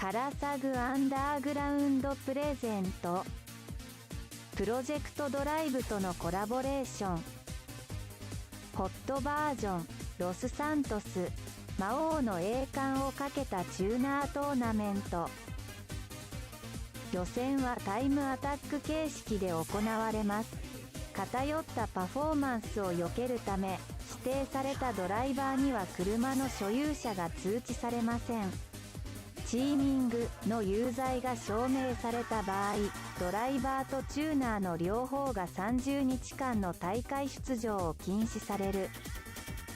カラサグアンダーグラウンドプレゼントプロジェクトドライブとのコラボレーションホットバージョンロスサントス魔王の栄冠をかけたチューナートーナメント予選はタイムアタック形式で行われます。偏ったパフォーマンスを避けるため指定されたドライバーには車の所有者が通知されません。チーミングの有罪が証明された場合、ドライバーとチューナーの両方が30日間の大会出場を禁止される。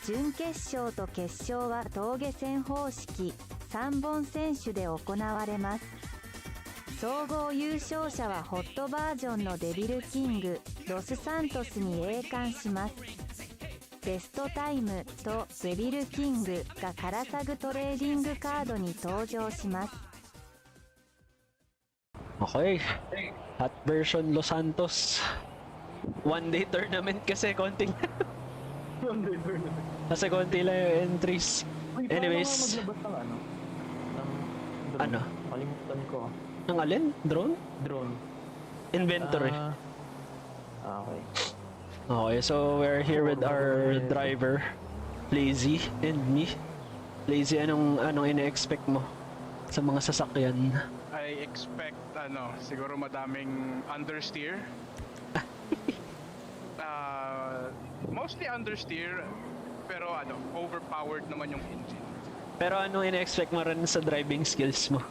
準決勝と決勝は峠戦方式3本選手で行われます。総合優勝者はホットバージョンのデビルキングロスサントスに栄冠します。ベストタイムとデビルキングがカラサグトレーディングカードに登場します。Okay, hot version Los Santos. One day tournament kasi konti lang. One day tournament. Kasi konti lang yung entries. Uy, Anyways. paano maglabas ng drone? Ano? Kalimutan ko. Ang alin? Drone? Drone. Inventory. Okay. Okay, so we're here with our driver, Lazy, and me. Lazy, anong ine-expect mo sa mga sasakyan? I expect siguro madaming understeer. Mostly understeer, pero overpowered naman yung engine. Pero anong ine-expect mo rin sa driving skills mo?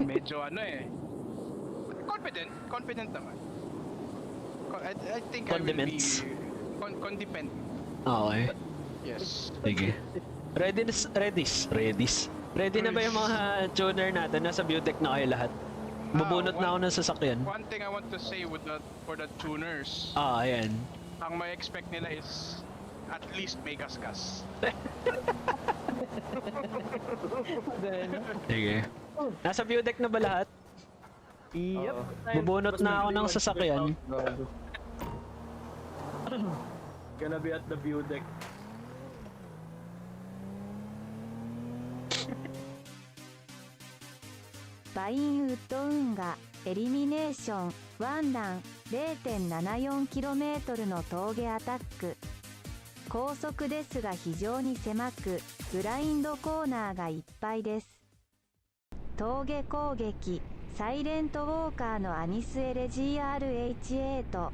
Medyo confident naman. I think Condiments. I will be condiment. Okay. Yes. Sige. Ready na ba yung mga tuner natin? Nasa Beautech na kayo lahat? Bubunot na ako ng sasakyan. One thing I want to say for the tuners. Ayan. Ang may expect nila is at least may gas-gas. Sige. Nasa Beautech na ba lahat? Yep. Bubunot na ako ng sasakyan. Gonna be at the view deck.バインウッド運河エリミネーションワンラン 0.74km の峠アタック。高速ですが非常に狭くブラインドコーナーがいっぱいです。峠攻撃サイレントウォーカーのアニス LGRH8 GO!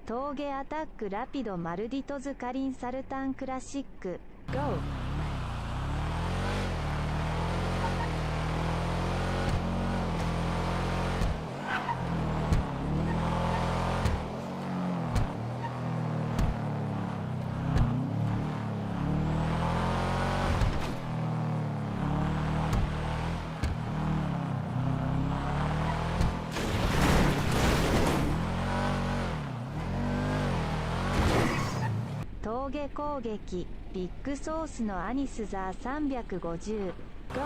峠アタックラピドマルディトズカリンサルタンクラシック GO!峠攻撃ビッグソースのアニスザー350 GO!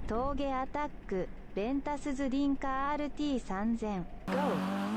峠アタックベンタスズリンカ RT3000 GO!「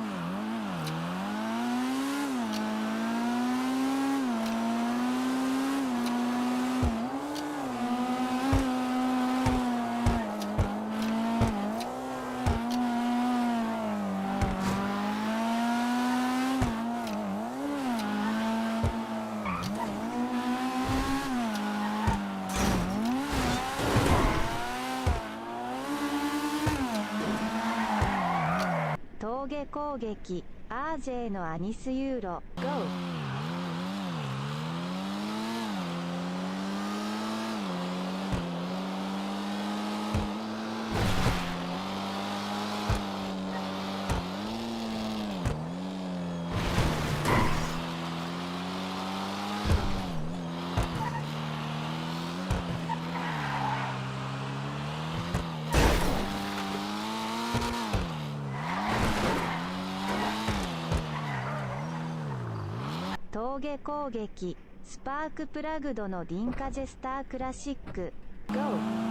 峠攻撃 RJ のアニスユーロ GO 峠攻撃スパークプラグドのリンカジェスタークラシック GO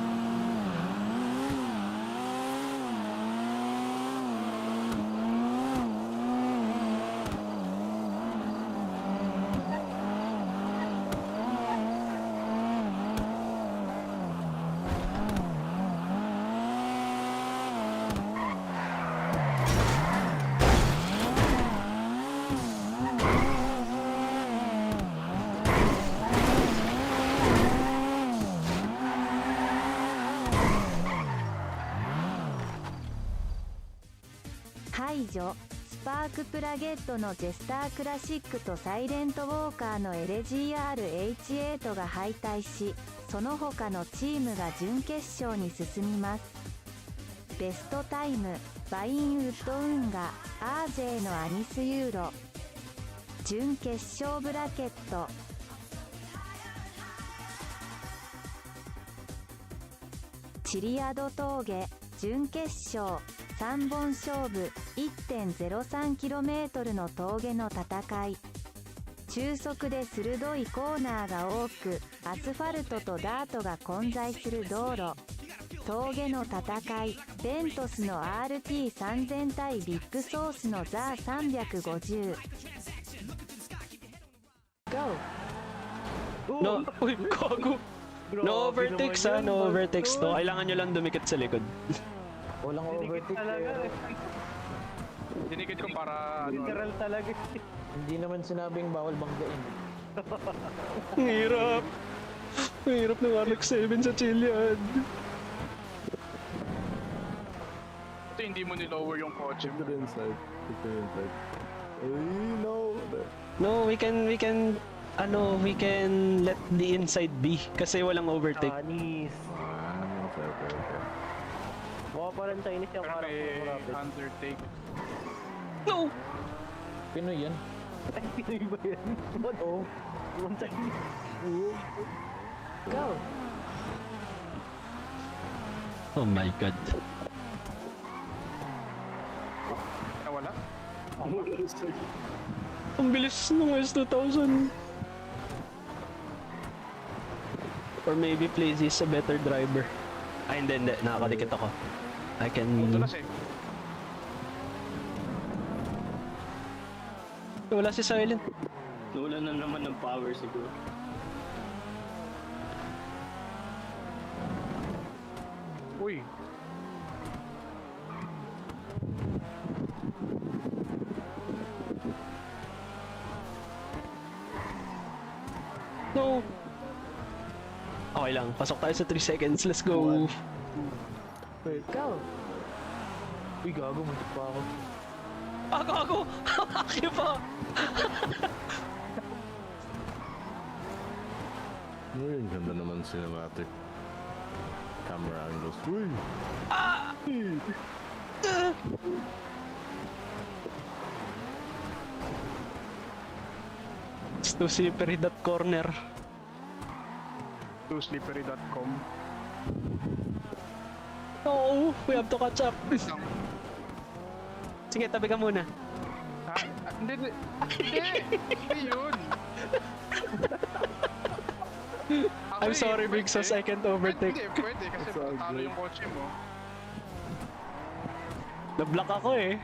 排除スパークプラゲットのジェスタークラシックとサイレントウォーカーの LGR-H8 が敗退し、その他のチームが準決勝に進みます。ベストタイムバインウッド運河 RJ のアニスユーロ準決勝ブラケットチリアド峠準決勝3本勝負 1.03km の峠の戦い。中速で鋭いコーナーが多く、アスファルトとダートが混在する道路。峠の戦い、ベントスの RT3000 対ビッグソースのザー350。GO! No, uy, gago. No overtakes ha, no overtakes to. Kailangan nyo lang dumikit sa likod. Walang overtake Talaga eh. Dinikit ko para ano. Literal talaga. Hindi naman sinabing bawal banggain. Ang hirap. Ang hirap ng RX-7 sa Chilean. Ito hindi mo nilower yung kotse mo. Inside. Inside. Ay, no. No, we can let the inside be kasi walang overtake. Anis. Okay. Mukha pa rin Chinese yung Pero harap may ng rabbit. undertake. No! Pinoy yan. Ay, Pinoy ba yan? Oo. Yung Chinese. GO! Oh my god. Nawala? Ang bilis ng S2000. Or maybe Plazy is a better driver. Ay, hindi. Nakakadikit ako. I can... Tulas eh. Wala si Silent. Wala na naman ng power siguro. Uy. No! Okay lang. Pasok tayo sa 3 seconds. Let's go. GO! Uy, gago, muntik pa ako. Ako! Aki pa! Uy, ang ganda naman cinematic. Camera angles. Uy! It's too slippery that corner. To slippery.com. No! We have to catch up. Lang. Sige, tabi ka muna. Ha? Hindi. Hindi yun. I'm sorry, Big pwede. Sos. I can't overtake. Pwede kasi talo yung kotse mo. Na-block ako eh.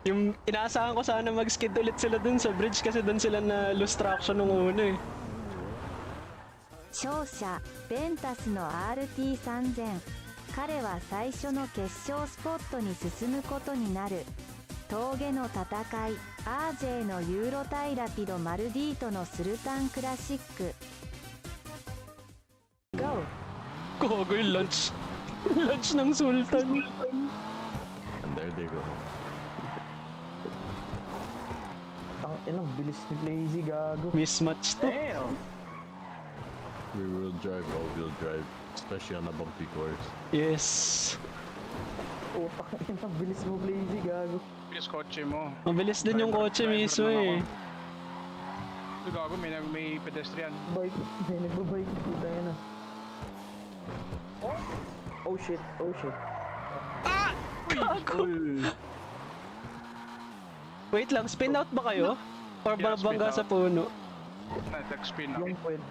Yung inaasahan ko sana mag-skid ulit sila dun sa bridge kasi dun sila na lose traction nung una eh. 勝者ベンタスの RT3000 彼は最初の決勝スポットに進むことになる峠の戦い RJ のユーロタイラピドマルディートのスルタンクラシック GO! Gago yung lunch. Lunch ng Sultan. And there they go. Yan ang bilis ni Blazy, gago. Mismatch to. Damn! Rear-wheel drive, all-wheel drive. Especially on a bumpy course. Yes. Utak, yan ang bilis mo, Blazy, gago. Bilis kotse mo. Mabilis din yung kotse Driver mismo lang eh. Ito gago, may pedestrian. Bike, may nagbabike. Puta yan ah. Oh shit, oh shit. Wait lang, spin out ba kayo? Or Yeah, spin bangga sa out. puno? Nag-spin ako. Yung pwede.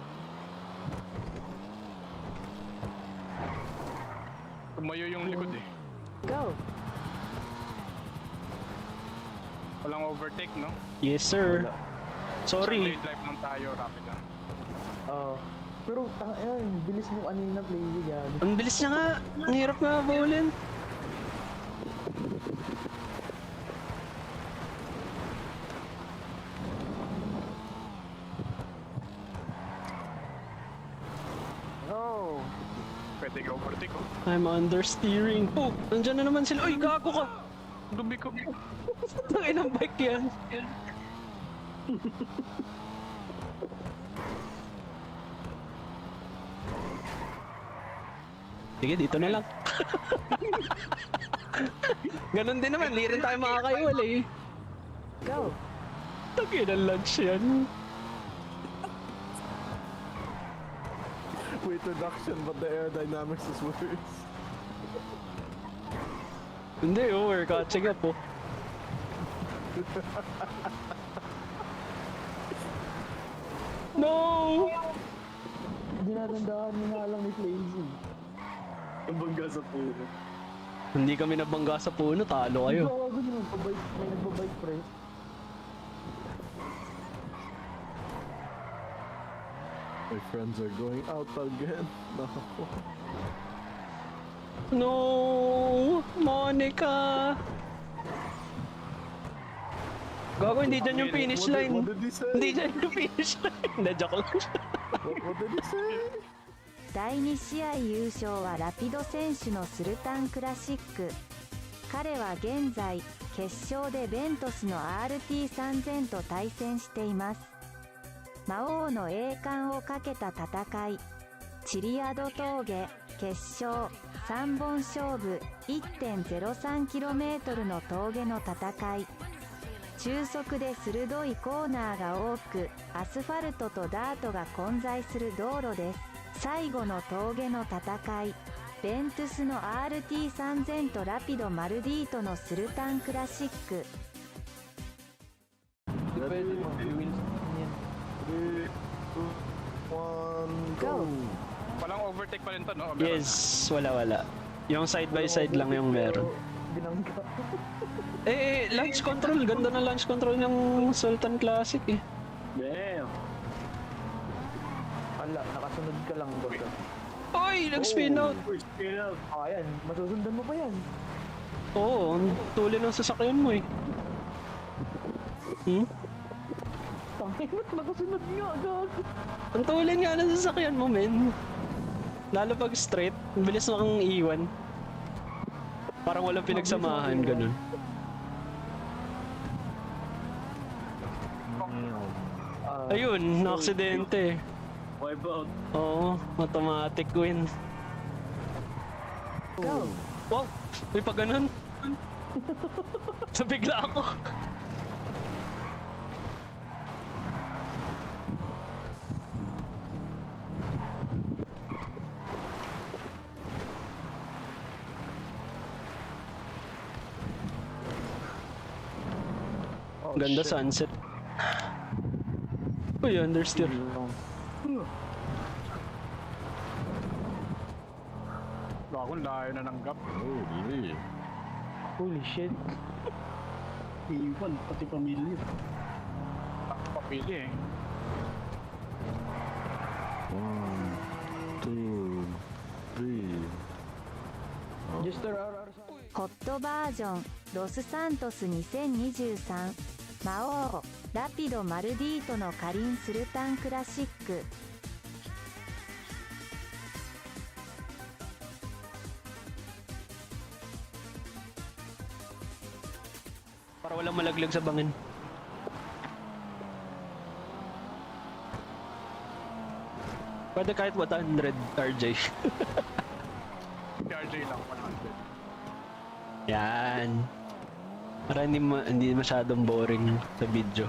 Tumayo yung likod eh. Go! Walang overtake, no? Yes sir. Sorry. Straight life lang tayo, rapid lang. Pero ayun, bilis mo kanina, Blazy, gago. Ang bilis niya nga. Ang hirap nga bawalin. No! Pwede ka overtake, oh. I'm understeering. Oh, nandyan na naman sila. Uy, gago ka. Dumi ko. Tangin ang bike yan. Sige, dito na lang. Ganon din naman, hindi rin tayo makakaiwala eh. Go! Tangin ang lunch yan. Weight reduction, but the aerodynamics is worse. Hindi oh, we're catching up oh. No! Dinadandaan mo nga lang ni Blazy. Ang bangga sa puno. Hindi kami nabangga sa puno, talo kayo. Gago nyo, may nagbabike pre. My friends are going out again. No. No! Monica! Gago, hindi dyan yung finish line. What did he say? Hindi dyan yung finish line. Hindi, joke lang. What did he say? 第2試合優勝はラピド選手のスルタンクラシック。彼は現在決勝でベントスの RT3000 と対戦しています。魔王の栄冠をかけた戦い、チリアド峠決勝3本勝負 1.03km の峠の戦い。中速で鋭いコーナーが多く、アスファルトとダートが混在する道路です。最後の峠の戦い、ベントゥスの RT3000 とラピドマルディートのスルタンクラシック。 Pwede mo, wheels yan. 3, 2, 1, go! Walang overtake pa rin to, no? O meron? Yes, wala. Yung side by side lang yung meron. Binangga. Launch control. Ganda na launch control ng Sultan Classic eh. Damn! Ala, nakasunod ka lang, Gordo. Oy, nag-spin out. First spin out! Ayan, masusundan mo pa yan. Oo, ang tuloy ng sasakyan mo eh. Hmm? Tangin mo't makasunod nga, gago. Ang tuloy nga ng sasakyan mo, men. Lalo pag straight, ang bilis mo kang iwan. Parang walang pinagsamahan, ganun. Ayun, na-aksidente. Wipe out! Oo, automatic win. Go! Wow, may pa ganun. Sabigla ako. Oh, Ganda shit. sunset. Uy, understeer. Bakong layo na ng gap. Holy. Holy shit. Iwan, pati pamilya. Papili eh. 1, 2, 3. Just RR ホットバージョンロスサントス2023魔王ラピドマルディートのカリンスルタンクラシック。 Para walang malaglag sa bangin. Pwede kahit 100, RJ. PRJ lang, 100. Yan. Para hindi masyadong boring sa video.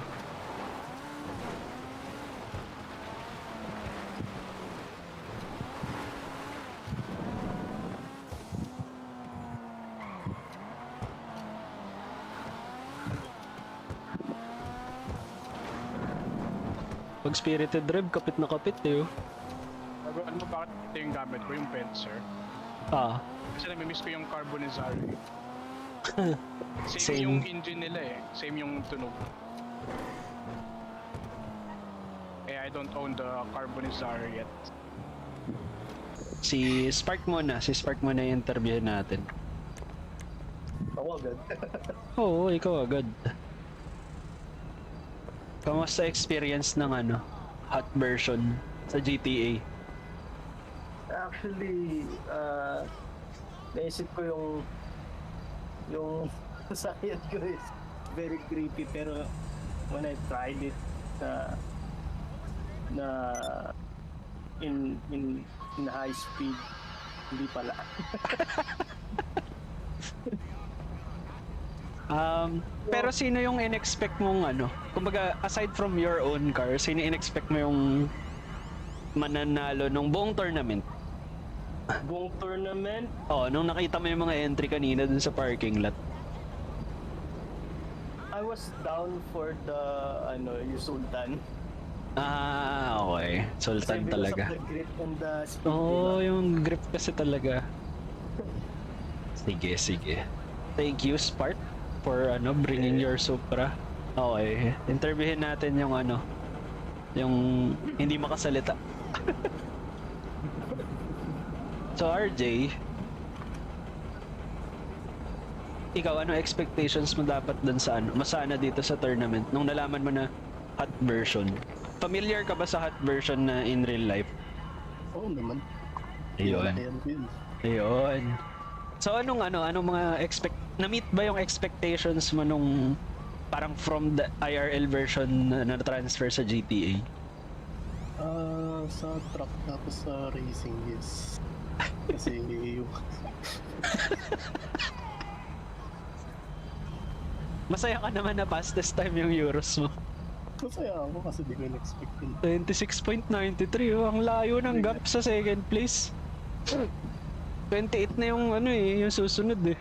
Pag spirited drive, kapit na kapit eh. Oh. Ano mo bakit ito yung gamit ko, yung Vencer? Ah, Kasi namimiss ko yung Carbonizari. Same, Same. yung engine nila eh. Same yung tunog. Eh, I don't own the Carbonizari yet. si Spark muna yung interview natin. Ako agad. Oo, ikaw agad. Kamusta experience ng hot version sa GTA? Actually, naisip ko yung side ko is very creepy, pero when I tried it na in high speed, hindi pala. Pero sino yung in-expect mong kumbaga aside from your own car, sino in-expect mo yung mananalo nung buong tournament? Buong tournament, Oh, nung nakita mo yung mga entry kanina dun sa parking lot. I was down for the yung Sultan. Ah, okay. Sultan Kasi talaga. because of the grip and the speed. Oo, diba? yung grip kasi talaga. Sige. Thank you, Spark, for bringing your Supra. Okay, interviewin natin yung yung hindi makasalita. So RJ, ikaw expectations mo dapat dun sa masana dito sa tournament nung nalaman mo na hot version? Familiar ka ba sa hot version na in real life? Oo naman. Ayun. Ayun. Ayun. So anong mga na-meet ba yung expectations mo nung parang from the IRL version na transfer sa GTA? Sa truck tapos sa racing, yes. Kasi yung Masaya ka naman na fastest time yung Euros mo. masaya ako kasi di ko in-expect yun. 26.93, oh, ang layo ng gap sa second place. 28 na yung yung susunod eh.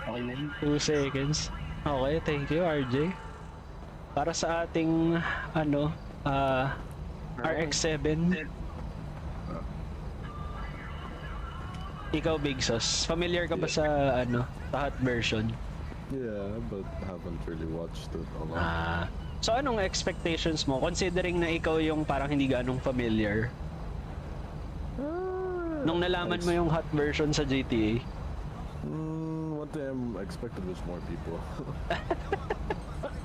Okay na yun. 2 seconds. Okay, thank you RJ. Para sa ating RX-7. Ikaw Big Sos, familiar ka ba sa sa hot version? Yeah, but haven't really watched it a lot. So anong expectations mo considering na ikaw yung parang hindi ganong familiar? Nung nalaman mo yung hot version sa GTA? One thing I'm expected was more people.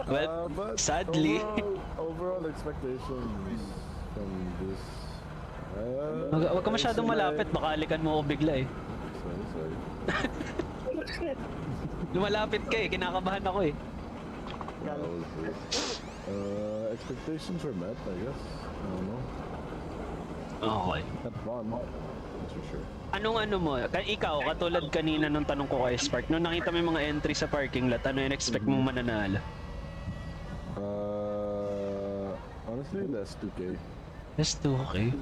Well, But sadly. overall expectations from this. Huwag ka masyadong malapit, baka alikan mo ako bigla eh. Sorry. Lumalapit ka eh, kinakabahan ako eh. Expectations were met, I guess. I don't know. Okay. Had fun, that's for sure. Anong mo, ikaw, katulad kanina nung tanong ko kay Spark, nung nakita mo yung mga entry sa parking lot, ano yung expect mong mananalo? Honestly, less 2K. Yes, 2K.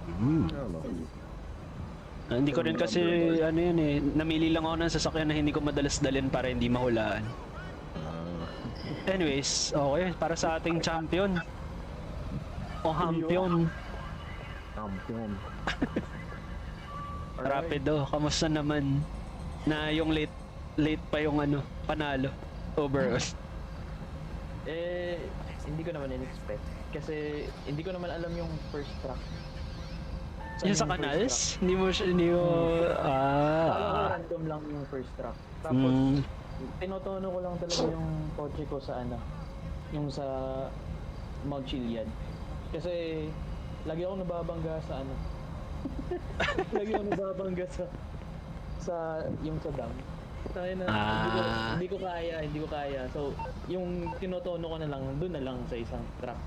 I don't know. Hindi ko rin kasi yun eh, namili lang ako ng sasakyan na hindi ko madalas dalhin para hindi mahulaan. Anyways, okay, para sa ating champion. O hampion. Champion. Rapido, kamusta naman na yung late pa yung panalo overall? Hindi ko naman in-expect. Kasi hindi ko naman alam yung first track. Yung sa canals? Hindi mo Alam ko random lang yung first track. Tapos, tinotono ko lang talaga yung kotse ko sa yung sa Mount Chiliad. Kasi, lagi ako nababangga sa lagi ako nababangga sa yung sa dam. Tayo na, hindi ko kaya. So, yung tinotono ko na lang, doon na lang sa isang track.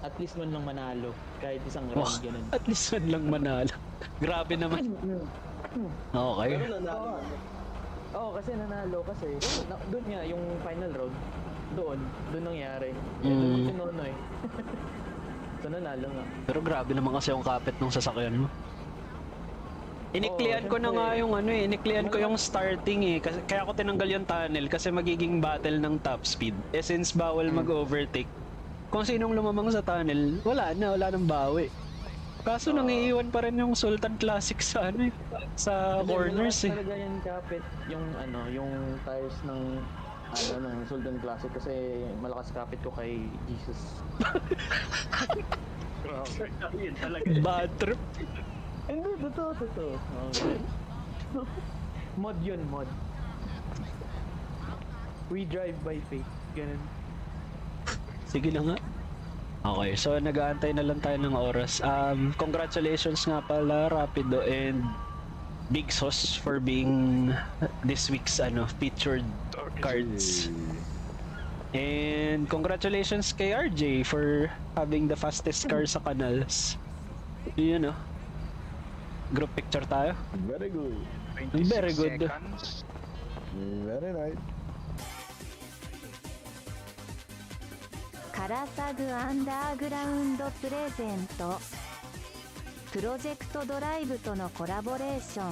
At least man lang manalo. Kahit isang Oh, round, ganun. at least man lang manalo. Grabe naman. Okay. Pero nanalo. Oo, kasi nanalo kasi. Doon nga, yung final round, doon nangyari. Mm. Doon si Nonoy. So nanalo nga. Pero grabe naman kasi yung kapit ng sasakyan mo. Iniklian ko na syempre. nga yung ano eh, iniklian ko yung starting eh. Kasi, kaya ako tinanggal yung tunnel kasi magiging battle ng top speed. Eh since bawal mag-overtake, kung sinong lumamang sa tunnel, wala nang bawi. Kaso nangiiwan pa rin yung Sultan Classic sa ano eh, sa Hindi, corners malakas eh. talaga yan kapit yung tires ng ng Sultan Classic kasi malakas kapit ko kay Jesus. Yun talaga. Bad trip. Hindi, totoo. Okay. Mod yun, mod. We drive by faith. Ganun. Sige na nga. Okay, so nag-aantay na lang tayo ng oras. Congratulations nga pala Rapido and Big Sauce for being this week's featured cards. And congratulations kay RJ for having the fastest car sa canals. Yun Group picture tayo. Very good. 26 Very good. seconds. Very nice. カラサグアンダーグラウンドプレゼントプロジェクトドライブとのコラボレーション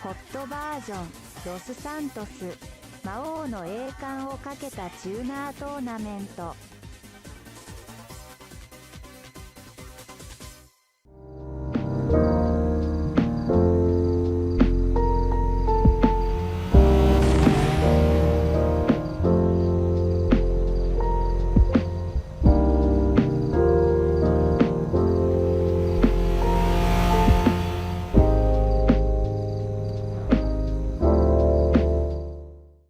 ホットバージョンロスサントス魔王の栄冠をかけたチューナートーナメント